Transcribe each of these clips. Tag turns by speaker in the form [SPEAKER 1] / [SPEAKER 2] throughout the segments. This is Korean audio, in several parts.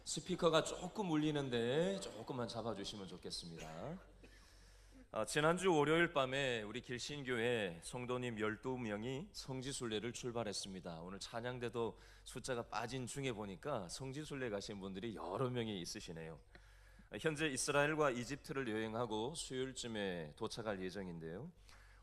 [SPEAKER 1] 스피커가 조금 울리는데 조금만 잡아주시면 좋겠습니다. 지난주 월요일 밤에 우리 길신교회 성도님 12명이 성지순례를 출발했습니다. 오늘 찬양대도 숫자가 빠진 중에 보니까 성지순례 가신 분들이 여러 명이 있으시네요. 현재 이스라엘과 이집트를 여행하고 수요일쯤에 도착할 예정인데요.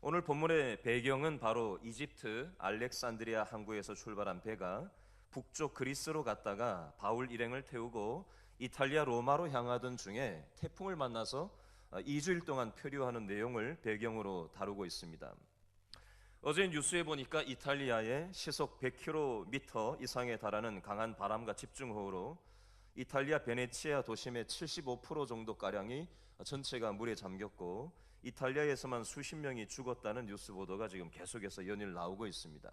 [SPEAKER 1] 오늘 본문의 배경은 바로 이집트 알렉산드리아 항구에서 출발한 배가 북쪽 그리스로 갔다가 바울 일행을 태우고 이탈리아 로마로 향하던 중에 태풍을 만나서 2주일 동안 표류하는 내용을 배경으로 다루고 있습니다. 어제 뉴스에 보니까 이탈리아에 시속 100km 이상에 달하는 강한 바람과 집중호우로 이탈리아 베네치아 도심의 75% 정도가량이 전체가 물에 잠겼고 이탈리아에서만 수십 명이 죽었다는 뉴스 보도가 지금 계속해서 연일 나오고 있습니다.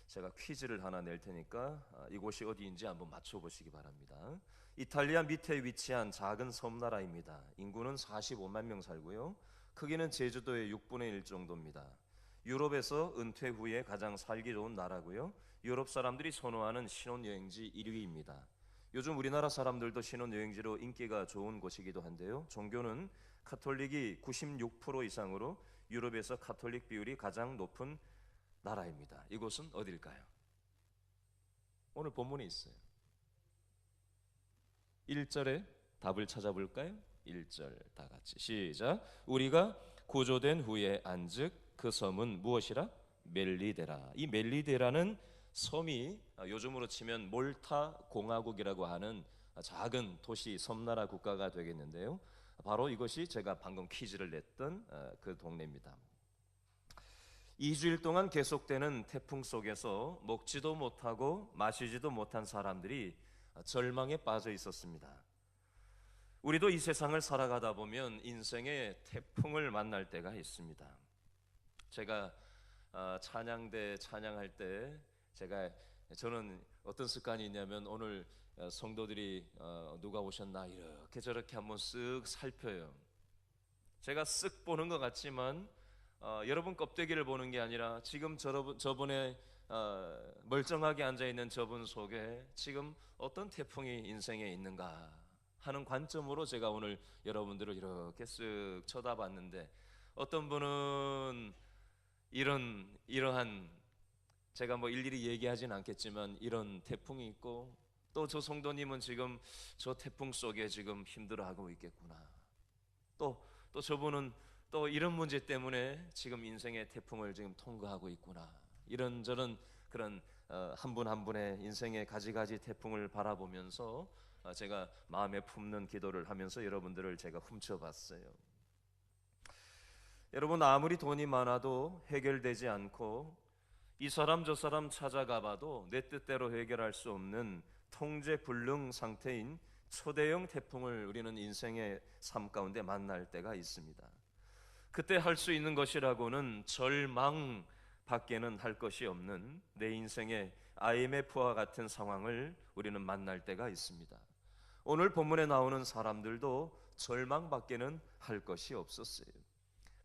[SPEAKER 1] 제가 퀴즈를 하나 낼 테니까 이곳이 어디인지 한번 맞춰보시기 바랍니다. 이탈리아 밑에 위치한 작은 섬나라입니다. 인구는 45만 명 살고요. 크기는 제주도의 6분의 1 정도입니다. 유럽에서 은퇴 후에 가장 살기 좋은 나라고요. 유럽 사람들이 선호하는 신혼여행지 1위입니다. 요즘 우리나라 사람들도 신혼여행지로 인기가 좋은 곳이기도 한데요. 종교는 카톨릭이 96% 이상으로 유럽에서 카톨릭 비율이 가장 높은 나라입니다. 이곳은 어딜까요? 오늘 본문에 있어요. 1절에 답을 찾아볼까요? 1절 다 같이 시작. 우리가 구조된 후에 안즉 그 섬은 무엇이라? 멜리데라. 이 멜리데라는 섬이 요즘으로 치면 몰타 공화국이라고 하는 작은 도시 섬나라 국가가 되겠는데요. 바로 이것이 제가 방금 퀴즈를 냈던 그 동네입니다. 2주일 동안 계속되는 태풍 속에서 먹지도 못하고 마시지도 못한 사람들이 절망에 빠져 있었습니다. 우리도 이 세상을 살아가다 보면 인생의 태풍을 만날 때가 있습니다. 제가 찬양대 찬양할 때 저는 어떤 습관이 있냐면 오늘 성도들이 누가 오셨나 이렇게 저렇게 한번 쓱 살펴요. 제가 쓱 보는 것 같지만 여러분 껍데기를 보는 게 아니라 지금 저분의 멀쩡하게 앉아있는 저분 속에 지금 어떤 태풍이 인생에 있는가 하는 관점으로 제가 오늘 여러분들을 이렇게 쓱 쳐다봤는데 어떤 분은 이러한 제가 뭐 일일이 얘기하진 않겠지만 이런 태풍이 있고 또 저 성도님은 지금 저 태풍 속에 지금 힘들어하고 있겠구나. 또 저분은 또 이런 문제 때문에 지금 인생의 태풍을 지금 통과하고 있구나. 이런저런 그런 한 분 한 분의 인생의 가지가지 태풍을 바라보면서 제가 마음에 품는 기도를 하면서 여러분들을 제가 훔쳐봤어요. 여러분 아무리 돈이 많아도 해결되지 않고 이 사람 저 사람 찾아가봐도 내 뜻대로 해결할 수 없는 통제불능 상태인 초대형 태풍을 우리는 인생의 삶 가운데 만날 때가 있습니다. 그때 할 수 있는 것이라고는 절망밖에는 할 것이 없는 내 인생의 IMF와 같은 상황을 우리는 만날 때가 있습니다. 오늘 본문에 나오는 사람들도 절망밖에는 할 것이 없었어요.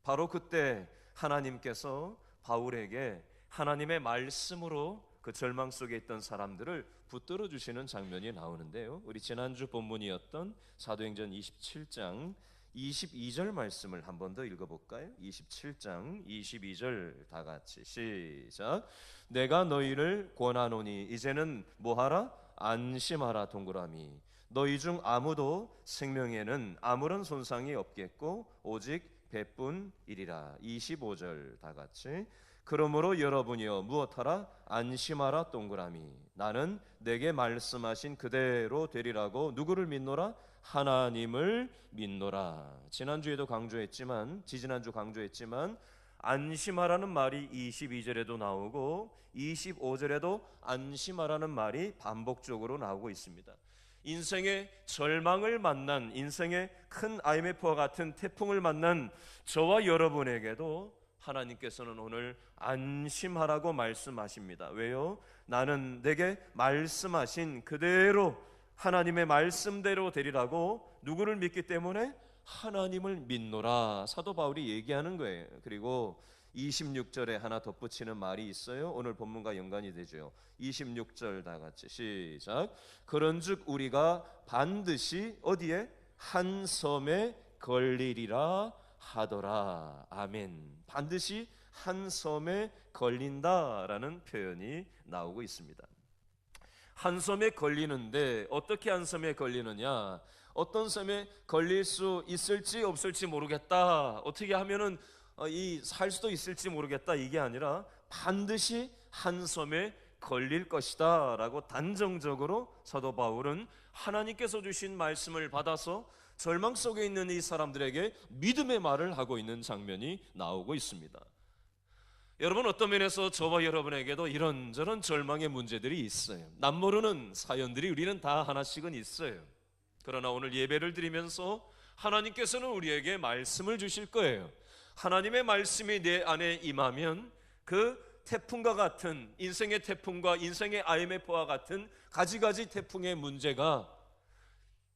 [SPEAKER 1] 바로 그때 하나님께서 바울에게 하나님의 말씀으로 그 절망 속에 있던 사람들을 붙들어 주시는 장면이 나오는데요. 우리 지난주 본문이었던 사도행전 27장 22절 말씀을 한 번 더 읽어볼까요? 27장 22절 다 같이 시작. 내가 너희를 권하노니 이제는 뭐하라? 안심하라 동그라미. 너희 중 아무도 생명에는 아무런 손상이 없겠고 오직 배뿐이리라. 25절 다 같이 그러므로 여러분이여 무엇하라? 안심하라 동그라미. 나는 내게 말씀하신 그대로 되리라고 누구를 믿노라? 하나님을 믿노라. 지난주에도 강조했지만 지지난주 강조했지만 안심하라는 말이 22절에도 나오고 25절에도 안심하라는 말이 반복적으로 나오고 있습니다. 인생의 절망을 만난 인생의 큰 IMF와 같은 태풍을 만난 저와 여러분에게도 하나님께서는 오늘 안심하라고 말씀하십니다. 왜요? 나는 내게 말씀하신 그대로 하나님의 말씀대로 되리라고 누구를 믿기 때문에 하나님을 믿노라. 사도 바울이 얘기하는 거예요. 그리고 26절에 하나 덧붙이는 말이 있어요. 오늘 본문과 연관이 되죠. 26절 다 같이 시작. 그런즉 우리가 반드시 어디에? 한 섬에 걸리리라 하더라. 아멘. 반드시 한 섬에 걸린다라는 표현이 나오고 있습니다. 한 섬에 걸리는데 어떻게 한 섬에 걸리느냐? 어떤 섬에 걸릴 수 있을지 없을지 모르겠다. 어떻게 하면은 살 수도 있을지 모르겠다. 이게 아니라 반드시 한 섬에 걸릴 것이다 라고 단정적으로 사도 바울은 하나님께서 주신 말씀을 받아서 절망 속에 있는 이 사람들에게 믿음의 말을 하고 있는 장면이 나오고 있습니다. 여러분, 어떤 면에서 저와 여러분에게도 이런저런 절망의 문제들이 있어요. 남모르는 사연들이 우리는 다 하나씩은 있어요. 그러나 오늘 예배를 드리면서 하나님께서는 우리에게 말씀을 주실 거예요. 하나님의 말씀이 내 안에 임하면 그 태풍과 같은, 인생의 태풍과 인생의 IMF와 같은 가지가지 태풍의 문제가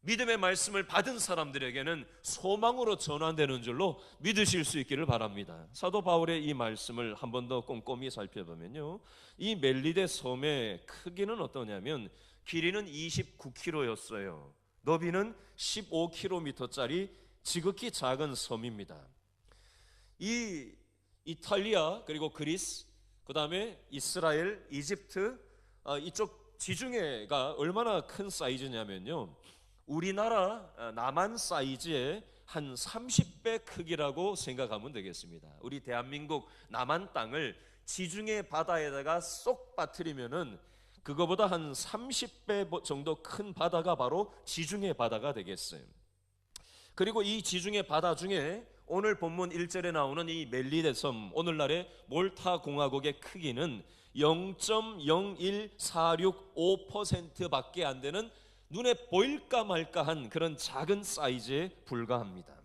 [SPEAKER 1] 믿음의 말씀을 받은 사람들에게는 소망으로 전환되는 줄로 믿으실 수 있기를 바랍니다. 사도 바울의 이 말씀을 한 번 더 꼼꼼히 살펴보면요, 이 멜리데 섬의 크기는 어떠냐면 길이는 29km였어요. 너비는 15km짜리 지극히 작은 섬입니다. 이 이탈리아, 그리고 그리스, 그 다음에 이스라엘, 이집트, 이쪽 지중해가 얼마나 큰 사이즈냐면요, 우리나라 남한 사이즈의 한 30배 크기라고 생각하면 되겠습니다. 우리 대한민국 남한 땅을 지중해 바다에다가 쏙 빠뜨리면은 그거보다 한 30배 정도 큰 바다가 바로 지중해 바다가 되겠어요. 그리고 이 지중해 바다 중에 오늘 본문 1절에 나오는 이 멜리데 섬, 오늘날의 몰타 공화국의 크기는 0.01465% 밖에 안 되는 눈에 보일까 말까한 그런 작은 사이즈에 불과합니다.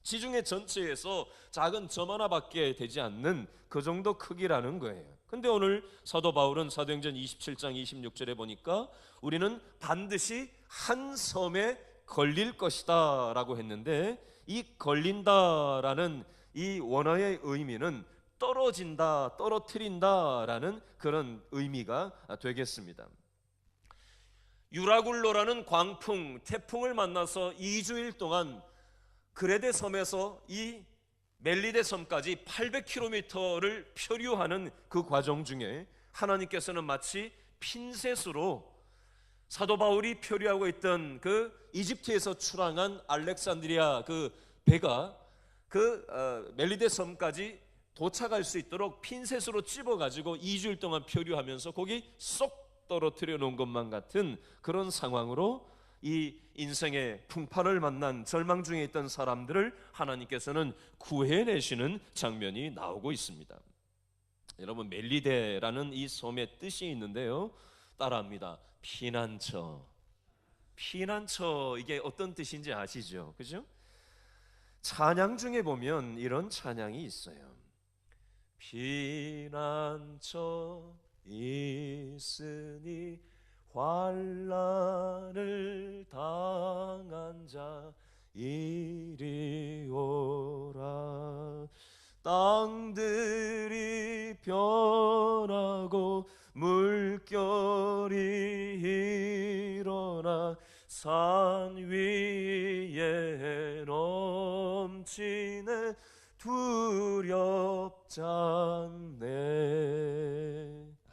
[SPEAKER 1] 지중해 전체에서 작은 점 하나밖에 되지 않는 그 정도 크기라는 거예요. 근데 오늘 사도 바울은 사도행전 27장 26절에 보니까 우리는 반드시 한 섬에 걸릴 것이다 라고 했는데, 이 걸린다라는 이 원어의 의미는 떨어진다, 떨어뜨린다 라는 그런 의미가 되겠습니다. 유라굴로라는 광풍, 태풍을 만나서 2주일 동안 그레데 섬에서 이 멜리데 섬까지 800km를 표류하는 그 과정 중에 하나님께서는 마치 핀셋으로 사도 바울이 표류하고 있던 그 이집트에서 출항한 알렉산드리아 그 배가 그 멜리데 섬까지 도착할 수 있도록 핀셋으로 찝어가지고 2주일 동안 표류하면서 거기 쏙 떨어뜨려 놓은 것만 같은 그런 상황으로 이 인생의 풍파를 만난 절망 중에 있던 사람들을 하나님께서는 구해내시는 장면이 나오고 있습니다. 여러분, 멜리데라는 이 섬의 뜻이 있는데요, 따라합니다. 피난처. 피난처, 이게 어떤 뜻인지 아시죠? 그죠? 찬양 중에 보면 이런 찬양이 있어요. 피난처 있으니 환난을 당한 자 이리 오라. 땅들이 변하고 물결이 일어나 산 위에 넘치네 두렵지 않네.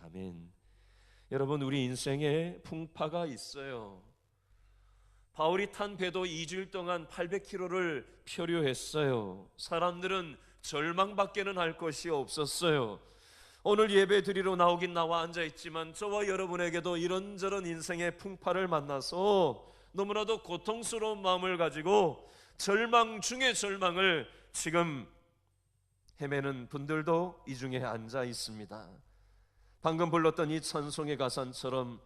[SPEAKER 1] 아멘. 여러분, 우리 인생에 풍파가 있어요. 바울이 탄 배도 2주일 동안 800km를 표류했어요. 사람들은 절망밖에는 할 것이 없었어요. 오늘 예배 드리러 나오긴 나와 앉아있지만 저와 여러분에게도 이런저런 인생의 풍파를 만나서 너무나도 고통스러운 마음을 가지고 절망 중에 절망을 지금 헤매는 분들도 이 중에 앉아 있습니다. 방금 불렀던 이 찬송의 가사처럼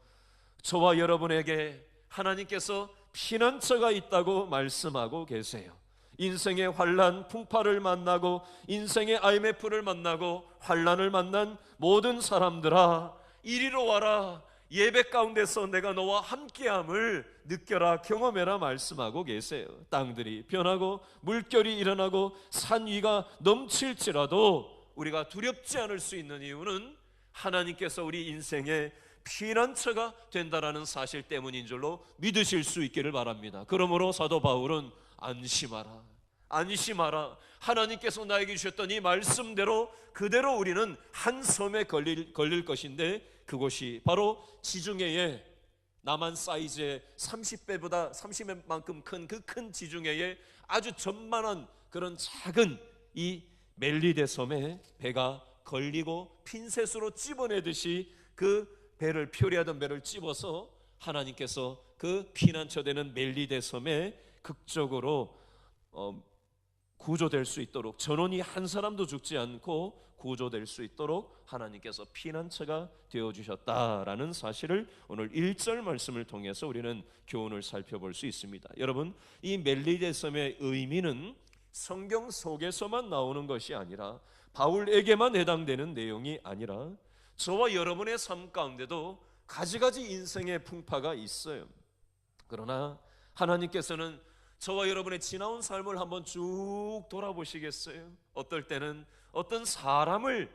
[SPEAKER 1] 저와 여러분에게 하나님께서 피난처가 있다고 말씀하고 계세요. 인생의 환난, 풍파를 만나고 인생의 IMF를 만나고 환난을 만난 모든 사람들아, 이리로 와라. 예배 가운데서 내가 너와 함께함을 느껴라, 경험해라 말씀하고 계세요. 땅들이 변하고 물결이 일어나고 산 위가 넘칠지라도 우리가 두렵지 않을 수 있는 이유는 하나님께서 우리 인생의 피난처가 된다라는 사실 때문인 줄로 믿으실 수 있기를 바랍니다. 그러므로 사도 바울은 안심하라, 안심하라. 하나님께서 나에게 주셨던 이 말씀대로 그대로 우리는 한 섬에 걸릴 것인데, 그곳이 바로 지중해의 남한 사이즈의 30배보다 30배만큼 큰 그 큰 지중해의 아주 전만한 그런 작은 이 멜리데 섬에 배가 걸리고 핀셋으로 찝어내듯이 그 배를, 표리하던 배를 찝어서 하나님께서 그 피난처 되는 멜리데 섬에 극적으로 구조될 수 있도록, 전원이 한 사람도 죽지 않고 구조될 수 있도록 하나님께서 피난처가 되어주셨다라는 사실을 오늘 1절 말씀을 통해서 우리는 교훈을 살펴볼 수 있습니다. 여러분, 이 멜리데 섬의 의미는 성경 속에서만 나오는 것이 아니라, 바울에게만 해당되는 내용이 아니라 저와 여러분의 삶 가운데도 가지가지 인생의 풍파가 있어요. 그러나 하나님께서는 저와 여러분의 지나온 삶을 한번 쭉 돌아보시겠어요? 어떨 때는 어떤 사람을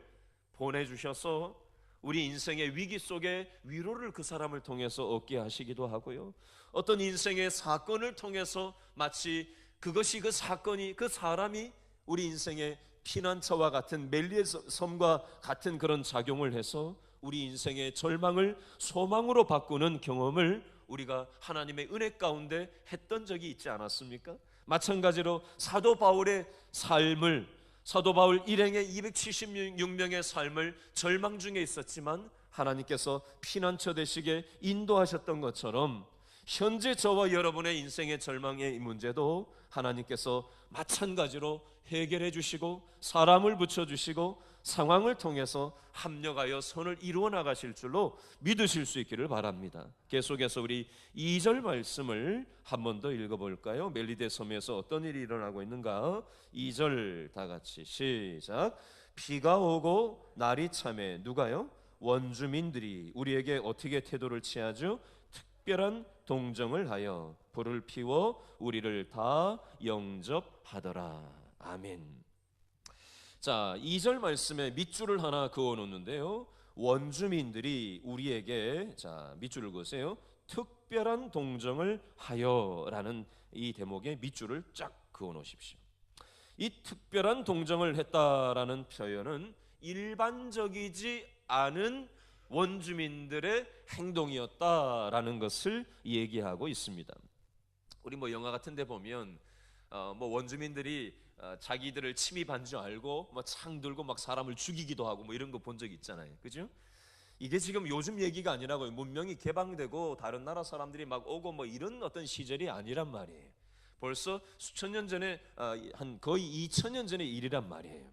[SPEAKER 1] 보내주셔서 우리 인생의 위기 속에 위로를 그 사람을 통해서 얻게 하시기도 하고요, 어떤 인생의 사건을 통해서 마치 그것이, 그 사건이, 그 사람이 우리 인생의 피난처와 같은 멜리의 섬과 같은 그런 작용을 해서 우리 인생의 절망을 소망으로 바꾸는 경험을 우리가 하나님의 은혜 가운데 했던 적이 있지 않았습니까? 마찬가지로 사도 바울의 삶을, 사도 바울 일행의 276명의 삶을 절망 중에 있었지만 하나님께서 피난처 되시게 인도하셨던 것처럼, 현재 저와 여러분의 인생의 절망의 문제도 하나님께서 마찬가지로 해결해 주시고 사람을 붙여주시고 상황을 통해서 합력하여 선을 이루어 나가실 줄로 믿으실 수 있기를 바랍니다. 계속해서 우리 2절 말씀을 한 번 더 읽어볼까요? 멜리데 섬에서 어떤 일이 일어나고 있는가? 2절 다 같이 시작. 비가 오고 날이 참에, 누가요? 원주민들이 우리에게 어떻게 태도를 취하죠? 특별한 동정을 하여 불을 피워 우리를 다 영접하더라. 아멘. 자, 2절 말씀에 밑줄을 하나 그어 놓는데요, 원주민들이 우리에게, 자, 밑줄을 그으세요. 특별한 동정을 하여라는 이 대목에 밑줄을 쫙 그어 놓으십시오. 이 특별한 동정을 했다라는 표현은 일반적이지 않은 원주민들의 행동이었다라는 것을 얘기하고 있습니다. 우리 뭐 영화 같은 데 보면 뭐 원주민들이 자기들을 침입한 줄 알고 뭐 창 들고 막 사람을 죽이기도 하고 뭐 이런 거 본 적 있잖아요. 그죠? 이게 지금 요즘 얘기가 아니라고요. 문명이 개방되고 다른 나라 사람들이 막 오고 뭐 이런 어떤 시절이 아니란 말이에요. 벌써 수천 년 전에, 한 거의 2000년 전의 일이란 말이에요.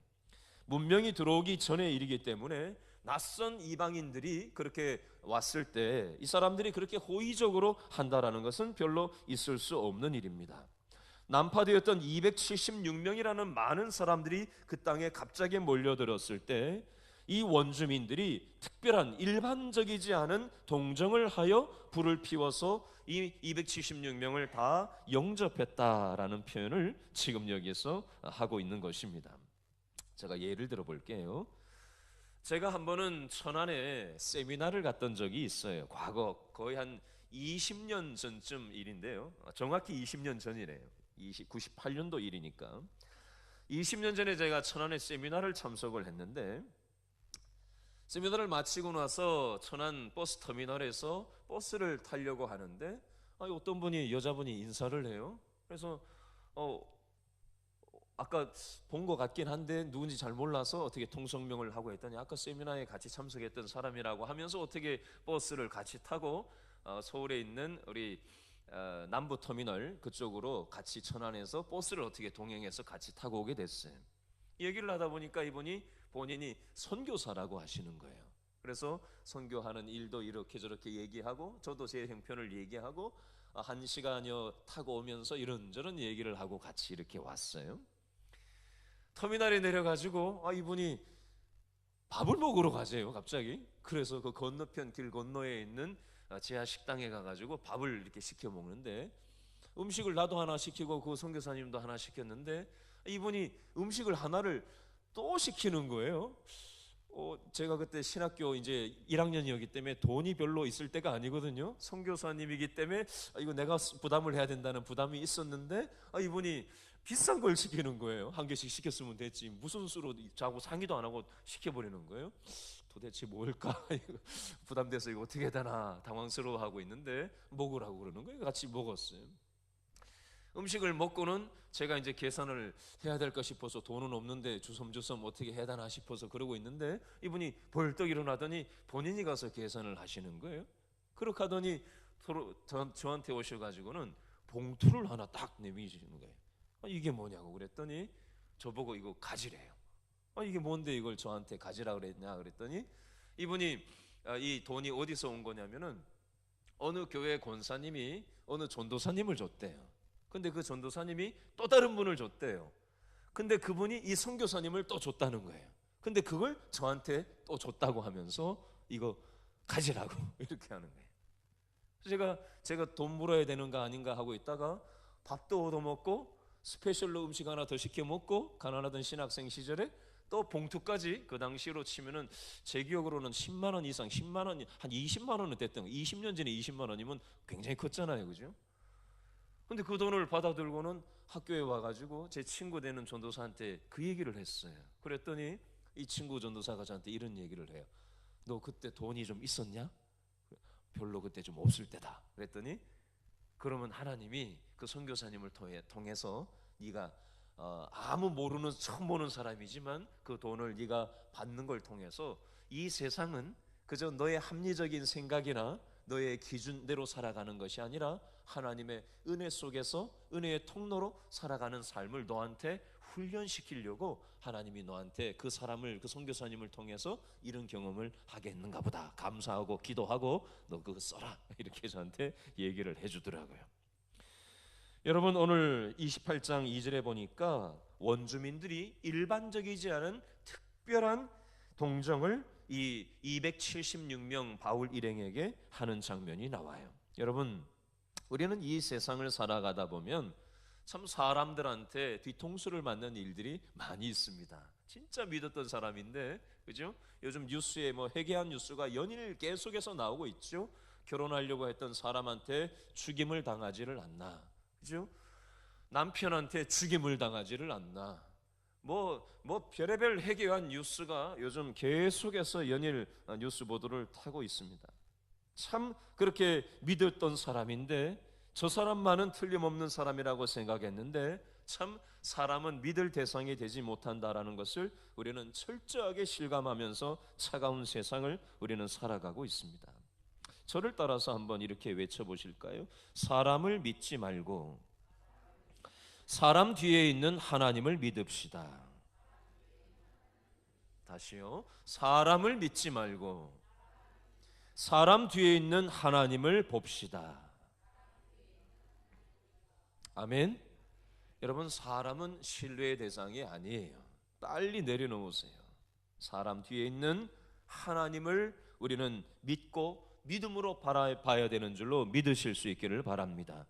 [SPEAKER 1] 문명이 들어오기 전의 일이기 때문에 낯선 이방인들이 그렇게 왔을 때 이 사람들이 그렇게 호의적으로 한다라는 것은 별로 있을 수 없는 일입니다. 난파되었던 276명이라는 많은 사람들이 그 땅에 갑자기 몰려들었을 때 이 원주민들이 특별한 일반적이지 않은 동정을 하여 불을 피워서 이 276명을 다 영접했다라는 표현을 지금 여기서 하고 있는 것입니다. 제가 예를 들어 볼게요. 제가 한 번은 천안에 세미나를 갔던 적이 있어요. 과거 거의 한 20년 전쯤 일인데요, 정확히 20년 전이래요. 98년도 일이니까 20년 전에 제가 천안에 세미나를 참석을 했는데, 세미나를 마치고 나서 천안 버스 터미널에서 버스를 타려고 하는데 어떤 분이, 여자분이 인사를 해요. 그래서 아까 본 것 같긴 한데 누군지 잘 몰라서 어떻게 통성명을 하고 했더니 아까 세미나에 같이 참석했던 사람이라고 하면서 어떻게 버스를 같이 타고 서울에 있는 우리 남부 터미널 그쪽으로 같이 천안에서 버스를 어떻게 동행해서 같이 타고 오게 됐어요. 얘기를 하다 보니까 이분이 본인이 선교사라고 하시는 거예요. 그래서 선교하는 일도 이렇게 저렇게 얘기하고, 저도 제 형편을 얘기하고 1시간여 타고 오면서 이런저런 얘기를 하고 같이 이렇게 왔어요. 터미널에 내려가지고 이분이 밥을 먹으러 가세요 갑자기. 그래서 그 건너편 길 건너에 있는 지하 식당에 가가지고 밥을 이렇게 시켜 먹는데, 음식을 나도 하나 시키고 그 선교사님도 하나 시켰는데, 이분이 음식을 하나를
[SPEAKER 2] 또 시키는 거예요. 제가 그때 신학교 이제 1학년이었기 때문에 돈이 별로 있을 때가 아니거든요. 선교사님이기 때문에 이거 내가 부담을 해야 된다는 부담이 있었는데 이분이 비싼 걸 시키는 거예요. 한 개씩 시켰으면 됐지 무슨 수로 자고 상의도 안 하고 시켜버리는 거예요. 도대체 뭘까? 부담돼서 이거 어떻게 해야 되나 당황스러워하고 있는데 먹으라고 그러는 거예요. 같이 먹었어요. 음식을 먹고는 제가 이제 계산을 해야 될까 싶어서 돈은 없는데 주섬주섬 어떻게 해야 되나 싶어서 그러고 있는데 이분이 벌떡 일어나더니 본인이 가서 계산을 하시는 거예요. 그렇게 하더니 저한테 오셔가지고는 봉투를 하나 딱 내미시는 거예요. 이게 뭐냐고 그랬더니 저보고 이거 가지래요. 이게 뭔데 이걸 저한테 가지라 그랬냐 그랬더니 이분이 이 돈이 어디서 온 거냐면은 어느 교회 권사님이 어느 전도사님을 줬대요. 근데 그 전도사님이 또 다른 분을 줬대요. 근데 그분이 이 선교사님을 또 줬다는 거예요. 근데 그걸 저한테 또 줬다고 하면서 이거 가지라고 이렇게 하는 거예요. 제가 돈 물어야 되는가 아닌가 하고 있다가 밥도 얻어먹고 스페셜로 음식 하나 더 시켜 먹고 가난하던 신학생 시절에 또 봉투까지 그 당시로 치면은 제 기억으로는 10만 원 이상, 10만 원, 한 20만 원은 됐던 거. 20년 전에 20만 원이면 굉장히 컸잖아요, 그죠? 근데 그 돈을 받아들고는 학교에 와가지고 제 친구 되는 전도사한테 그 얘기를 했어요. 그랬더니 이 친구 전도사가 저한테 이런 얘기를 해요. 너 그때 돈이 좀 있었냐? 별로 그때 좀 없을 때다. 그랬더니 그러면 하나님이 그 선교사님을 통해서 네가 아무 모르는 처음 보는 사람이지만 그 돈을 네가 받는 걸 통해서 이 세상은 그저 너의 합리적인 생각이나 너의 기준대로 살아가는 것이 아니라 하나님의 은혜 속에서 은혜의 통로로 살아가는 삶을 너한테 훈련시키려고 하나님이 너한테 그 사람을 그 선교사님을 통해서 이런 경험을 하게 했는가 보다. 감사하고 기도하고 너 그거 써라 이렇게 저한테 얘기를 해주더라고요. 여러분 오늘 28장 2절에 보니까 원주민들이 일반적이지 않은 특별한 동정을 이 276명 바울 일행에게 하는 장면이 나와요. 여러분 우리는 이 세상을 살아가다 보면 참 사람들한테 뒤통수를 맞는 일들이 많이 있습니다. 진짜 믿었던 사람인데 그죠? 요즘 뉴스에 회개한 뉴스가 연일 계속해서 나오고 있죠. 결혼하려고 했던 사람한테 죽임을 당하지를 않나, 그죠? 남편한테 죽임을 당하지를 않나. 별의별 회개한 뉴스가 요즘 계속해서 연일 뉴스 보도를 타고 있습니다. 참 그렇게 믿었던 사람인데 저 사람만은 틀림없는 사람이라고 생각했는데 참 사람은 믿을 대상이 되지 못한다라는 것을 우리는 철저하게 실감하면서 차가운 세상을 우리는 살아가고 있습니다. 저를 따라서 한번 이렇게 외쳐보실까요? 사람을 믿지 말고 사람 뒤에 있는 하나님을 믿읍시다. 다시요. 사람을 믿지 말고 사람 뒤에 있는 하나님을 봅시다. 아멘. 여러분 사람은 신뢰의 대상이 아니에요. 빨리 내려놓으세요. 사람 뒤에 있는 하나님을 우리는 믿고 믿음으로 바라봐야 되는 줄로 믿으실 수 있기를 바랍니다.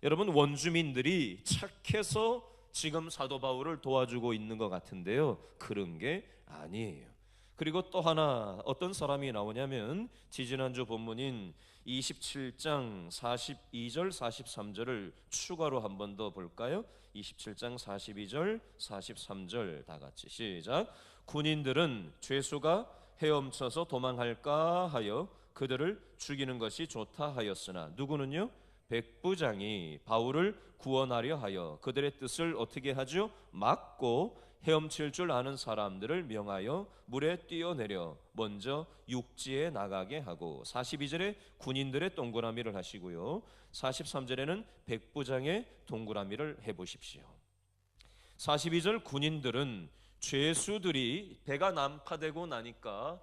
[SPEAKER 2] 여러분 원주민들이 착해서 지금 사도 바울을 도와주고 있는 것 같은데요, 그런 게 아니에요. 그리고 또 하나 어떤 사람이 나오냐면 지지난주 본문인 27장 42절 43절을 추가로 한 번 더 볼까요? 27장 42절 43절 다 같이 시작. 군인들은 죄수가 헤엄쳐서 도망할까 하여 그들을 죽이는 것이 좋다 하였으나 누구는요? 백부장이 바울을 구원하려 하여 그들의 뜻을 어떻게 하죠? 막고 헤엄칠 줄 아는 사람들을 명하여 물에 뛰어내려 먼저 육지에 나가게 하고 42절에 군인들의 동그라미를 하시고요, 43절에는 백부장의 동그라미를 해보십시오. 42절 군인들은 죄수들이 배가 난파되고 나니까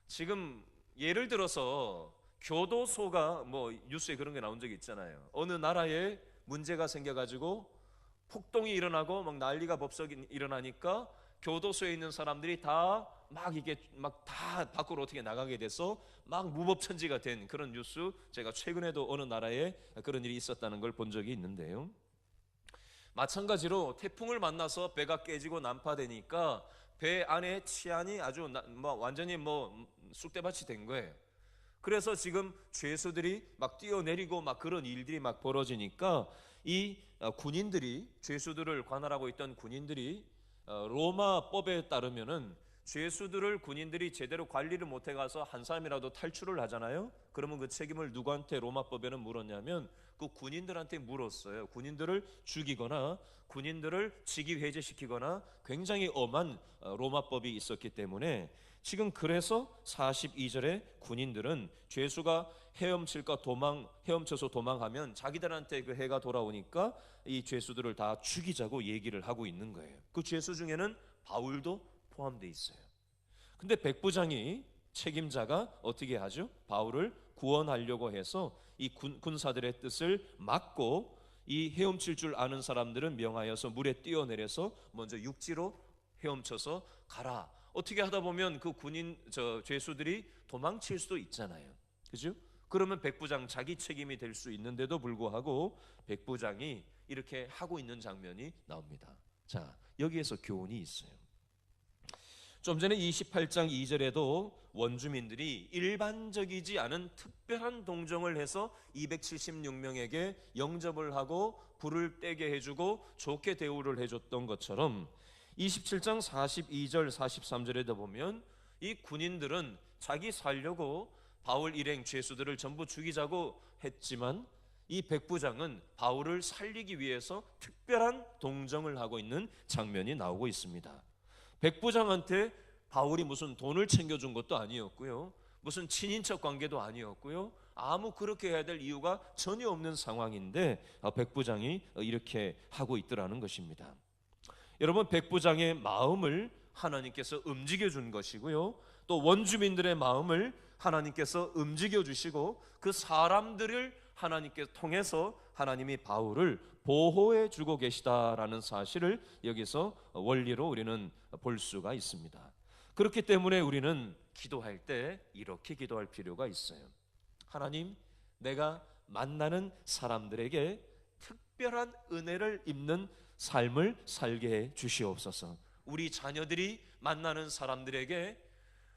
[SPEAKER 2] 지금 예를 들어서 교도소가 뉴스에 그런 게 나온 적이 있잖아요. 어느 나라에 문제가 생겨가지고 폭동이 일어나고 막 난리가 법석이 일어나니까 교도소에 있는 사람들이 다 밖으로 어떻게 나가게 돼서 막 무법천지가 된 그런 뉴스, 제가 최근에도 어느 나라에 그런 일이 있었다는 걸 본 적이 있는데요. 마찬가지로 태풍을 만나서 배가 깨지고 난파되니까 배 안에 치안이 아주 완전히 쑥대밭이 된 거예요. 그래서 지금 죄수들이 막 뛰어내리고 막 그런 일들이 막 벌어지니까 이 군인들이, 죄수들을 관할하고 있던 군인들이 로마법에 따르면은 죄수들을 군인들이 제대로 관리를 못해 가서 한 사람이라도 탈출을 하잖아요. 그러면 그 책임을 누구한테 로마법에는 물었냐면 그 군인들한테 물었어요. 군인들을 죽이거나 군인들을 직위 해제시키거나 굉장히 엄한 로마법이 있었기 때문에 지금 그래서 42절에 군인들은 죄수가 헤엄쳐서 도망하면 자기들한테 그 해가 돌아오니까 이 죄수들을 다 죽이자고 얘기를 하고 있는 거예요. 그 죄수 중에는 바울도 포함되어 있어요. 근데 백부장이, 책임자가 어떻게 하죠? 바울을 구원하려고 해서 이 군사들의 뜻을 막고 이 헤엄칠 줄 아는 사람들은 명하여서 물에 뛰어내려서 먼저 육지로 헤엄쳐서 가라. 어떻게 하다 보면 그 죄수들이 도망칠 수도 있잖아요. 그죠? 그러면 백부장 자기 책임이 될 수 있는데도 불구하고 백부장이 이렇게 하고 있는 장면이 나옵니다. 자, 여기에서 교훈이 있어요. 좀 전에 28장 2절에도 원주민들이 일반적이지 않은 특별한 동정을 해서 276명에게 영접을 하고 불을 떼게 해주고 좋게 대우를 해줬던 것처럼 27장 42절 43절에도 보면 이 군인들은 자기 살려고 바울 일행 죄수들을 전부 죽이자고 했지만 이 백부장은 바울을 살리기 위해서 특별한 동정을 하고 있는 장면이 나오고 있습니다. 백부장한테 바울이 무슨 돈을 챙겨준 것도 아니었고요, 무슨 친인척 관계도 아니었고요, 아무 그렇게 해야 될 이유가 전혀 없는 상황인데 백부장이 이렇게 하고 있더라는 것입니다. 여러분, 백부장의 마음을 하나님께서 움직여 준 것이고요, 또 원주민들의 마음을 하나님께서 움직여 주시고 그 사람들을 하나님께서 통해서 하나님이 바울을 보호해 주고 계시다라는 사실을 여기서 원리로 우리는 볼 수가 있습니다. 그렇기 때문에 우리는 기도할 때 이렇게 기도할 필요가 있어요. 하나님, 내가 만나는 사람들에게 특별한 은혜를 입는 삶을 살게 해 주시옵소서. 우리 자녀들이 만나는 사람들에게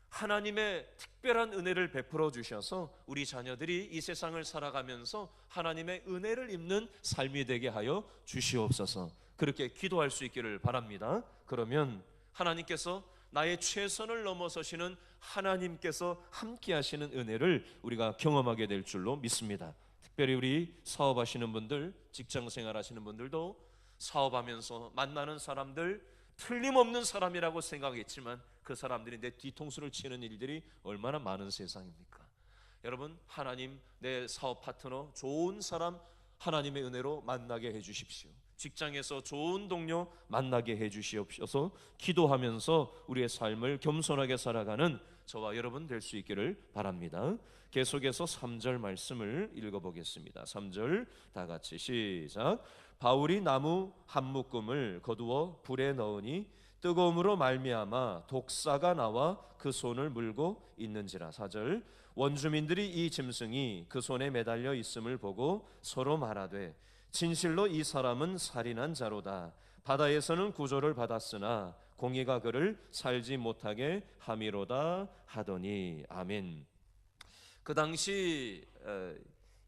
[SPEAKER 2] 하나님의 특별한 은혜를 베풀어 주셔서 우리 자녀들이 이 세상을 살아가면서 하나님의 은혜를 입는 삶이 되게 하여 주시옵소서. 그렇게 기도할 수 있기를 바랍니다. 그러면 하나님께서, 나의 최선을 넘어서시는 하나님께서 함께 하시는 은혜를 우리가 경험하게 될 줄로 믿습니다. 특별히 우리 사업하시는 분들, 직장생활 하시는 분들도 사업하면서 만나는 사람들, 틀림없는 사람이라고 생각했지만 그 사람들이 내 뒤통수를 치는 일들이 얼마나 많은 세상입니까? 여러분, 하나님, 내 사업 파트너, 좋은 사람 하나님의 은혜로 만나게 해주십시오. 직장에서 좋은 동료 만나게 해주시옵소서. 기도하면서 우리의 삶을 겸손하게 살아가는 저와 여러분 될 수 있기를 바랍니다. 계속해서 3절 말씀을 읽어보겠습니다. 3절 다 같이 시작. 바울이 나무 한 묶음을 거두어 불에 넣으니 뜨거움으로 말미암아 독사가 나와 그 손을 물고 있는지라. 4절 원주민들이 이 짐승이 그 손에 매달려 있음을 보고 서로 말하되 진실로 이 사람은 살인한 자로다. 바다에서는 구조를 받았으나 공의가 그를 살지 못하게 함이로다 하더니. 아멘. 그 당시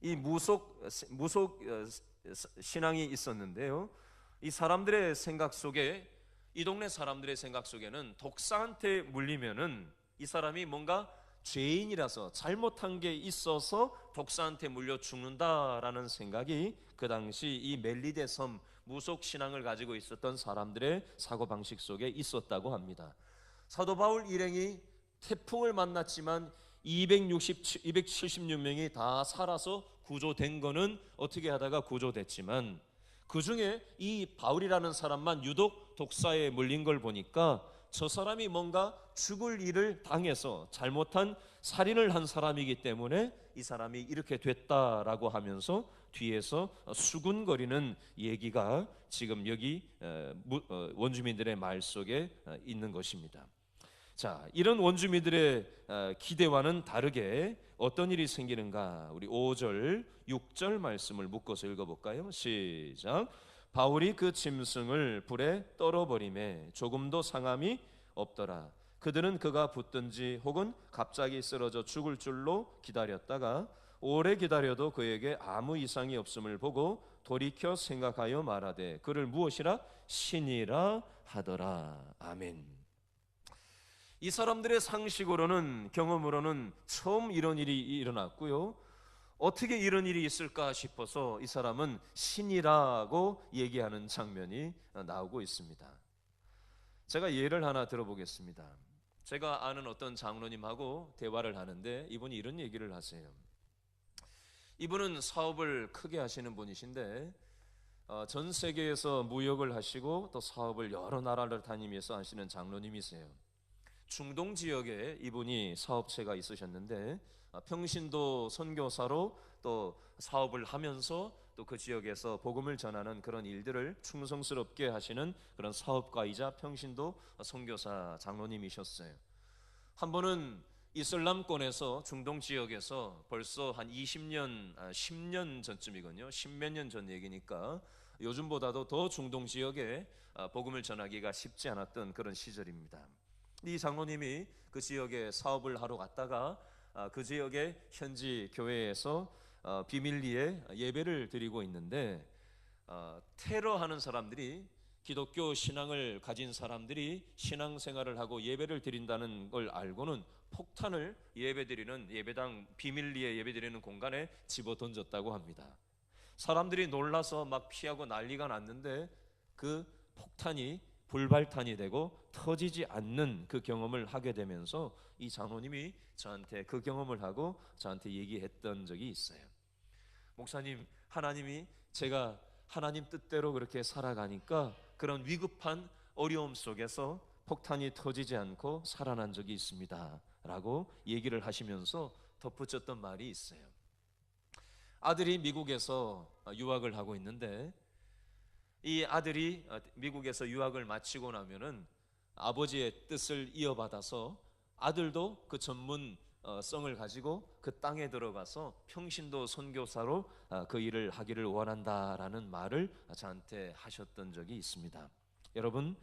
[SPEAKER 2] 이 무속 신앙이 있었는데요, 이 사람들의 생각 속에, 이 동네 사람들의 생각 속에는 독사한테 물리면은 이 사람이 뭔가 죄인이라서 잘못한 게 있어서 독사한테 물려 죽는다라는 생각이 그 당시 이 멜리데 섬 무속 신앙을 가지고 있었던 사람들의 사고방식 속에 있었다고 합니다. 사도 바울 일행이 태풍을 만났지만 276명이 다 살아서 구조된 거는 어떻게 하다가 구조됐지만 그 중에 이 바울이라는 사람만 유독 독사에 물린 걸 보니까 저 사람이 뭔가 죽을 일을 당해서 잘못한 살인을 한 사람이기 때문에 이 사람이 이렇게 됐다라고 하면서 뒤에서 수군거리는 얘기가 지금 여기 원주민들의 말 속에 있는 것입니다. 자, 이런 원주민들의 기대와는 다르게 어떤 일이 생기는가? 우리 5절, 6절 말씀을 묶어서 읽어볼까요? 시작. 바울이 그 짐승을 불에 떨어버리매 조금도 상함이 없더라. 그들은 그가 붙든지 혹은 갑자기 쓰러져 죽을 줄로 기다렸다가 오래 기다려도 그에게 아무 이상이 없음을 보고 돌이켜 생각하여 말하되 그를 무엇이라 신이라 하더라. 아멘. 이 사람들의 상식으로는, 경험으로는 처음 이런 일이 일어났고요. 어떻게 이런 일이 있을까 싶어서 이 사람은 신이라고 얘기하는 장면이 나오고 있습니다. 제가 예를 하나 들어보겠습니다. 제가 아는 어떤 장로님하고 대화를 하는데 이분이 이런 얘기를 하세요. 이분은 사업을 크게 하시는 분이신데 전 세계에서 무역을 하시고 또 사업을 여러 나라를 다니면서 하시는 장로님이세요. 중동 지역에 이분이 사업체가 있으셨는데 평신도 선교사로 또 사업을 하면서 또 그 지역에서 복음을 전하는 그런 일들을 충성스럽게 하시는 그런 사업가이자 평신도 선교사 장로님이셨어요. 한 번은 이슬람권에서 중동 지역에서 벌써 한 20년, 10년 전쯤이거든요. 10몇 년 전 얘기니까 요즘보다도 더 중동 지역에 복음을 전하기가 쉽지 않았던 그런 시절입니다. 이 장로님이 그 지역에 사업을 하러 갔다가 그 지역의 현지 교회에서 비밀리에 예배를 드리고 있는데 테러하는 사람들이, 기독교 신앙을 가진 사람들이 신앙생활을 하고 예배를 드린다는 걸 알고는 폭탄을 예배드리는 예배당 비밀리에 예배드리는 공간에 집어 던졌다고 합니다. 사람들이 놀라서 막 피하고 난리가 났는데 그 폭탄이 불발탄이 되고 터지지 않는 그 경험을 하게 되면서 이 장로님이 저한테 그 경험을 하고 저한테 얘기했던 적이 있어요. 목사님, 하나님이 제가 하나님 뜻대로 그렇게 살아가니까 그런 위급한 어려움 속에서 폭탄이 터지지 않고 살아난 적이 있습니다 라고 얘기를 하시면서 덧붙였던 말이 있어요. 아들이 미국에서 유학을 하고 있는데 이 아들이 미국에서 유학을 마치고 나면은 아버지의 뜻을 이어받아서 아들도 그 전문성을 가지고 그 땅에 들어가서 평신도 선교사로 그 일을 하기를 원한다라는 말을 저한테 하셨던 적이 있습니다. 여러분,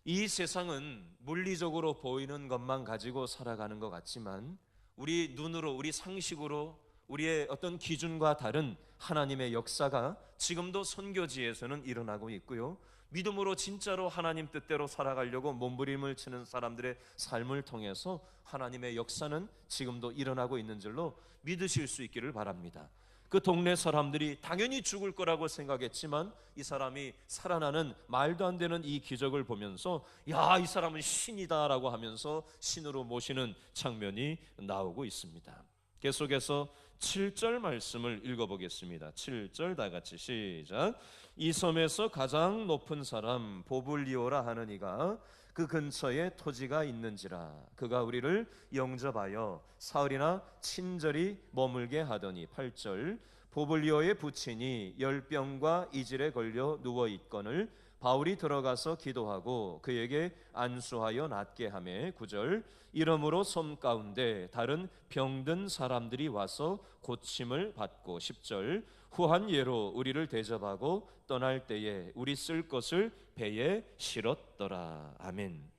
[SPEAKER 2] 이 세상은 물리적으로 보이는 것만 가지고 살아가는 것 같지만 우리 눈으로, 우리 상식으로 우리의 어떤 기준과 다른 하나님의 역사가 지금도 선교지에서는 일어나고 있고요. 믿음으로 진짜로 하나님 뜻대로 살아가려고 몸부림을 치는 사람들의 삶을 통해서 하나님의 역사는 지금도 일어나고 있는 줄로 믿으실 수 있기를 바랍니다. 그 동네 사람들이 당연히 죽을 거라고 생각했지만 이 사람이 살아나는 말도 안 되는 이 기적을 보면서 야, 이 사람은 신이다라고 하면서 신으로 모시는 장면이 나오고 있습니다. 계속해서 7절 말씀을 읽어보겠습니다. 7절 다 같이 시작. 이 섬에서 가장 높은 사람 보블리오라 하는 이가 그 근처에 토지가 있는지라 그가 우리를 영접하여 사흘이나 친절히 머물게 하더니 8절 보블리오의 부친이 열병과 이질에 걸려 누워있거늘 바울이 들어가서 기도하고 그에게 안수하여 낫게 하매 9절 이러므로 섬 가운데 다른 병든 사람들이 와서 고침을 받고 10절 후한 예로 우리를 대접하고 떠날 때에 우리 쓸 것을 배에 실었더라. 아멘.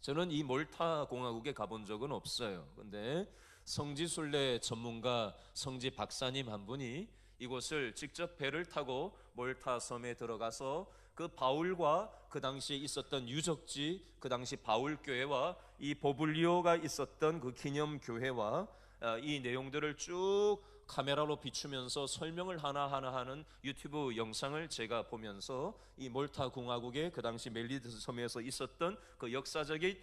[SPEAKER 2] 저는 이 몰타 공화국에 가본 적은 없어요. 근데 성지순례 전문가 성지 박사님 한 분이 이곳을 직접 배를 타고 몰타 섬에 들어가서 그 바울과 그 당시에 있었던 유적지, 그 당시 바울 교회와 이 보블리오가 있었던 그 기념 교회와 이 내용들을 쭉 카메라로 비추면서 설명을 하나하나 하는 유튜브 영상을 제가 보면서 이 몰타 공화국의 그 당시 멜리드 섬에서 있었던 그 역사적인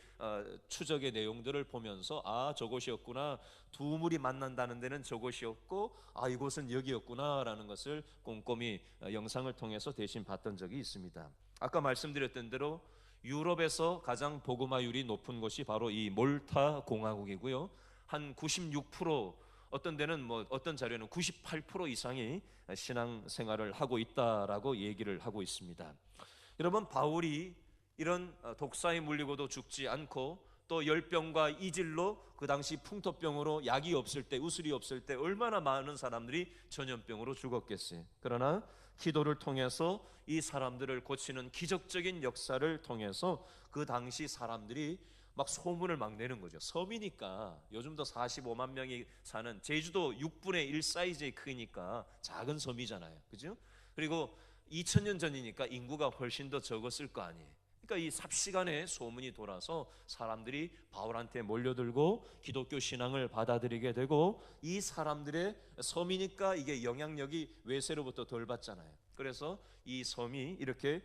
[SPEAKER 2] 추적의 내용들을 보면서 아, 저곳이었구나, 두 물이 만난다는 데는 저곳이었고 아, 이곳은 여기였구나라는 것을 꼼꼼히 영상을 통해서 대신 봤던 적이 있습니다. 아까 말씀드렸던 대로 유럽에서 가장 복음화율이 높은 곳이 바로 이 몰타 공화국이고요. 한 96%, 어떤 데는 어떤 자료는 98% 이상이 신앙 생활을 하고 있다라고 얘기를 하고 있습니다. 여러분, 바울이 이런 독사에 물리고도 죽지 않고 또 열병과 이질로 그 당시 풍토병으로 약이 없을 때, 우술이 없을 때 얼마나 많은 사람들이 전염병으로 죽었겠어요. 그러나 기도를 통해서 이 사람들을 고치는 기적적인 역사를 통해서 그 당시 사람들이 막 소문을 막 내는 거죠. 섬이니까 요즘도 45만 명이 사는, 제주도 6분의 1 사이즈의 크니까 작은 섬이잖아요. 그죠? 그리고 2000년 전이니까 인구가 훨씬 더 적었을 거 아니에요. 그러니까 이 삽시간에 소문이 돌아서 사람들이 바울한테 몰려들고 기독교 신앙을 받아들이게 되고, 이 사람들의 섬이니까 이게 영향력이 외세로부터 덜 받잖아요. 그래서 이 섬이 이렇게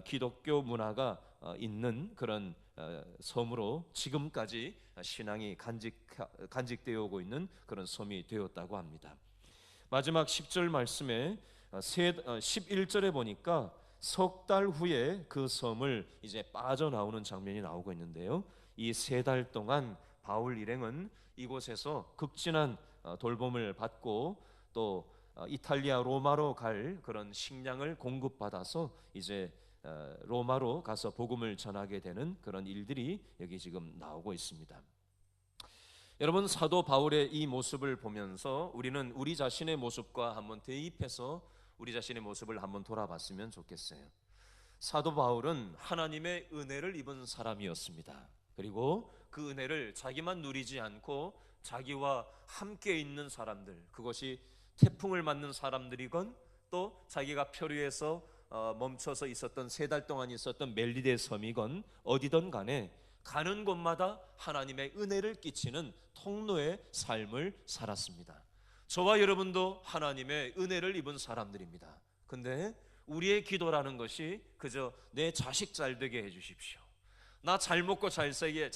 [SPEAKER 2] 기독교 문화가 있는 그런 섬으로 지금까지 신앙이 간직되어 오고 있는 그런 섬이 되었다고 합니다. 마지막 10절 말씀에 11절에 보니까 석 달 후에 그 섬을 이제 빠져나오는 장면이 나오고 있는데요. 이 3달 동안 바울 일행은 이곳에서 극진한 돌봄을 받고 또 이탈리아 로마로 갈 그런 식량을 공급받아서 이제 로마로 가서 복음을 전하게 되는 그런 일들이 여기 지금 나오고 있습니다. 여러분, 사도 바울의 이 모습을 보면서 우리는 우리 자신의 모습과 한번 대입해서 우리 자신의 모습을 한번 돌아봤으면 좋겠어요. 사도 바울은 하나님의 은혜를 입은 사람이었습니다. 그리고 그 은혜를 자기만 누리지 않고 자기와 함께 있는 사람들, 그것이 태풍을 맞는 사람들이건 또 자기가 표류해서 멈춰서 있었던 3달 동안 있었던 멜리데 섬이건 어디든 간에 가는 곳마다 하나님의 은혜를 끼치는 통로의 삶을 살았습니다. 저와 여러분도 하나님의 은혜를 입은 사람들입니다. 근데 우리의 기도라는 것이 그저 내 자식 잘 되게 해주십시오, 나 잘 먹고 잘 살게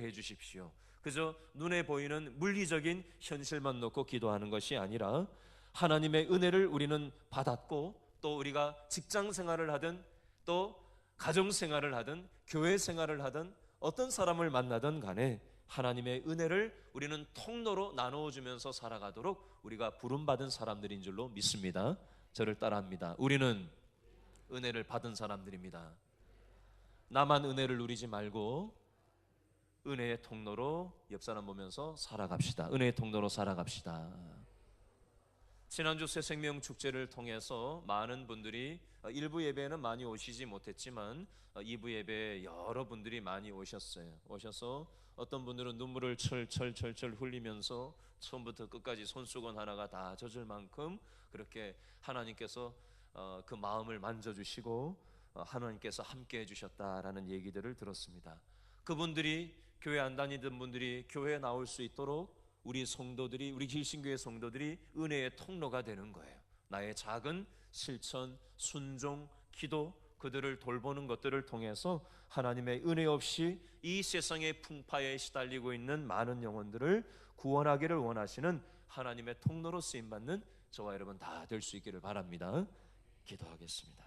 [SPEAKER 2] 해주십시오, 그저 눈에 보이는 물리적인 현실만 놓고 기도하는 것이 아니라 하나님의 은혜를 우리는 받았고, 또 우리가 직장 생활을 하든 또 가정 생활을 하든 교회 생활을 하든 어떤 사람을 만나든 간에 하나님의 은혜를 우리는 통로로 나누어주면서 살아가도록 우리가 부름받은 사람들인 줄로 믿습니다. 저를 따라합니다. 우리는 은혜를 받은 사람들입니다. 나만 은혜를 누리지 말고 은혜의 통로로 옆 사람 보면서 살아갑시다. 은혜의 통로로 살아갑시다. 지난주 새생명 축제를 통해서 많은 분들이 1부 예배에는 많이 오시지 못했지만 2부 예배에 여러분들이 많이 오셔서 어떤 분들은 눈물을 철철 흘리면서 처음부터 끝까지 손수건 하나가 다 젖을 만큼 그렇게 하나님께서 그 마음을 만져주시고 하나님께서 함께 해주셨다라는 얘기들을 들었습니다. 그분들이 교회 안 다니던 분들이 교회에 나올 수 있도록 우리 성도들이, 우리 길신교회 성도들이 은혜의 통로가 되는 거예요. 나의 작은 실천, 순종, 기도, 그들을 돌보는 것들을 통해서 하나님의 은혜 없이 이 세상의 풍파에 시달리고 있는 많은 영혼들을 구원하기를 원하시는 하나님의 통로로 쓰임받는 저와 여러분 다 될 수 있기를 바랍니다. 기도하겠습니다.